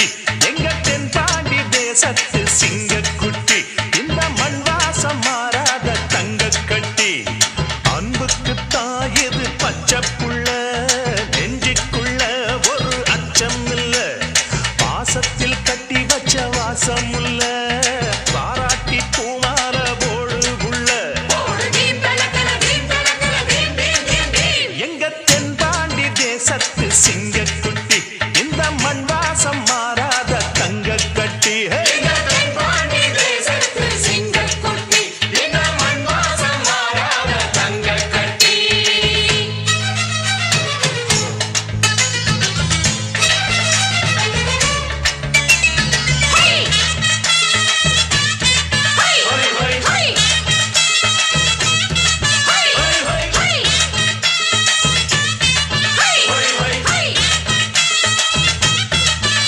குட்டி எங்க தென்பாண்டி தேசத்து சிங்கக்குட்டி இந்த மண் வாசம் மாறாத தங்க கட்டி அன்புக்கு தாயது பச்சை புள்ள நெஞ்சுக்குள்ள ஒரு அச்சம் இல்ல பாசத்தில் கட்டி வச்ச வாசம்